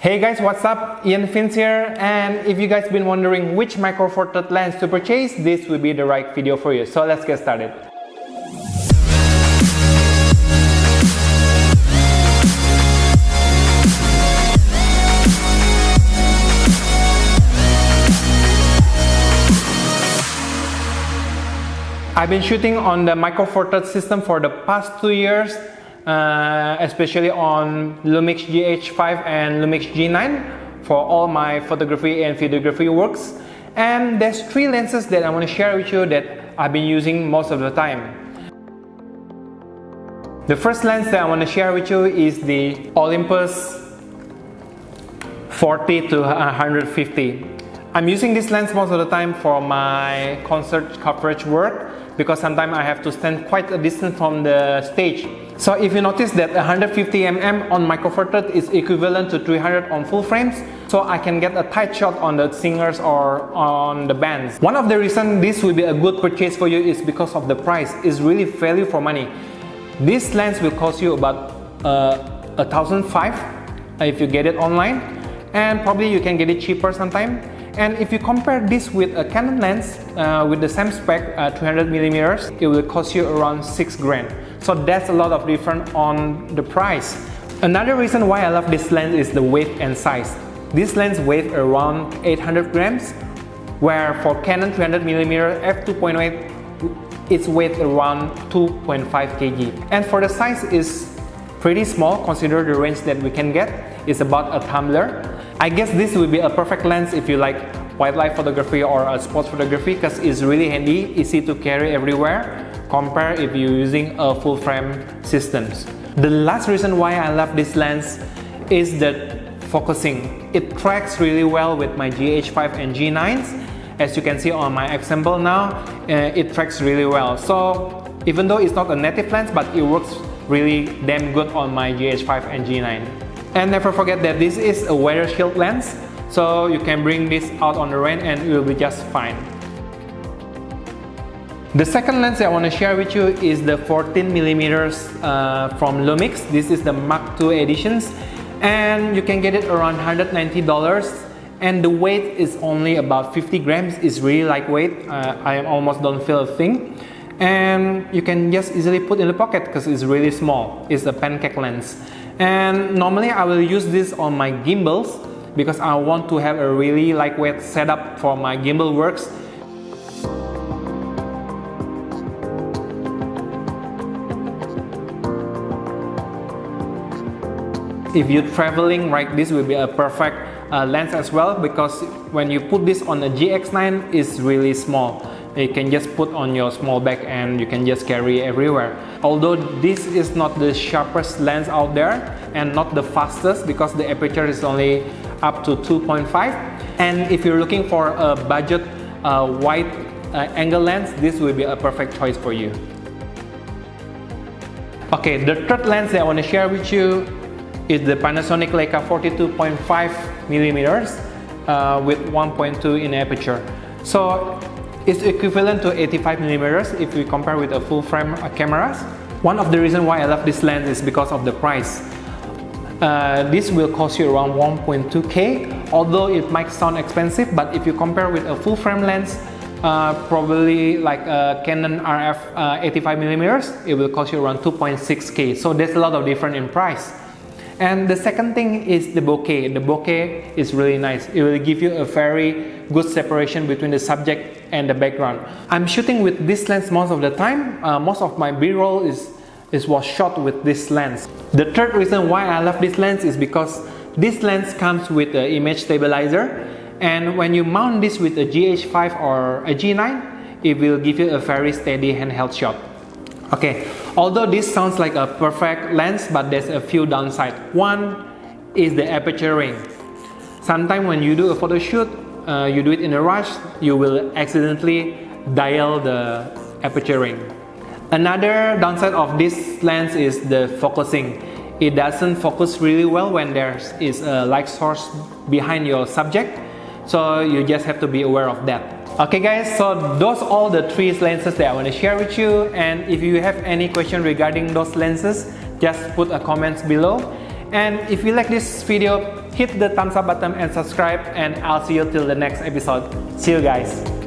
Hey guys, what's up? Ian Fins here, and if you guys been wondering which Micro Four Thirds lens to purchase, this will be the right video for you. So let's get started. I've been shooting on the Micro Four Thirds system for the past 2 years. Especially on Lumix GH5 and Lumix G9 for all my photography and videography works. And there's 3 lenses that I want to share with you that I've been using most of the time. The first lens that I want to share with you is the Olympus 40 to 150. I'm using this lens most of the time for my concert coverage work because sometimes I have to stand quite a distance from the stage. So if you notice that 150mm on Micro Four Thirds is equivalent to 300 on full frames, so I can get a tight shot on the singers or on the bands. One of the reasons this will be a good purchase for you is because of the price. It's really value for money. This lens will cost you about $1,500 if you get it online, and probably you can get it cheaper sometime. And if you compare this with a Canon lens with the same spec, 300mm, it will cost you around $6,000. So that's a lot of difference on the price. Another reason why I love this lens is the weight and size. This lens weighs around 800 grams, where for Canon 300mm f2.8, it's weight around 2.5 kg. And for the size is pretty small, consider the range that we can get. It's about a tumbler. I guess this will be a perfect lens if you like wildlife photography or sports photography because it's really handy, easy to carry everywhere, compare if you're using a full frame systems. The last reason why I love this lens is the focusing. It tracks really well with my GH5 and G9s. As you can see on my example now, it tracks really well. So even though it's not a native lens, but it works really damn good on my GH5 and G9. And never forget that this is a weather shield lens, so you can bring this out on the rain and it will be just fine. The second lens I want to share with you is the 14mm from Lumix. This is the Mark II editions, and you can get it around $190. And the weight is only about 50 grams. It's really lightweight. I almost don't feel a thing. And you can just easily put in the pocket because it's really small. It's a pancake lens. And normally I will use this on my gimbals because I want to have a really lightweight setup for my gimbal works. If you're traveling, right, this will be a perfect lens as well, because when you put this on a GX9, it's really small. You can just put on your small bag and you can just carry everywhere. Although this is not the sharpest lens out there and not the fastest because the aperture is only up to 2.5. And if you're looking for a budget wide angle lens, this will be a perfect choice for you. Okay, the third lens that I want to share with you is the Panasonic LEICA 42.5mm with 1.2 in aperture. So it's equivalent to 85mm if we compare with a full frame cameras. One of the reasons why I love this lens is because of the price. This will cost you around 1.2K, although it might sound expensive, but if you compare with a full frame lens, probably like a Canon RF 85mm, it will cost you around 2.6K. So there's a lot of difference in price. And the second thing is the bokeh. The bokeh is really nice. It will give you a very good separation between the subject and the background. I'm shooting with this lens most of the time. Most of my B-roll was shot with this lens. The third reason why I love this lens is because this lens comes with an image stabilizer, and when you mount this with a GH5 or a G9, it will give you a very steady handheld shot. Okay, although this sounds like a perfect lens, but there's a few downsides. One is the aperture range. Sometimes when you do a photo shoot, you do it in a rush, you will accidentally dial the aperture range. Another downside of this lens is the focusing. It doesn't focus really well when there is a light source behind your subject, so you just have to be aware of that. Okay guys, so those are all the 3 lenses that I want to share with you, and if you have any question regarding those lenses, just put a comments below. And if you like this video, hit the thumbs up button and subscribe, and I'll see you till the next episode. See you guys.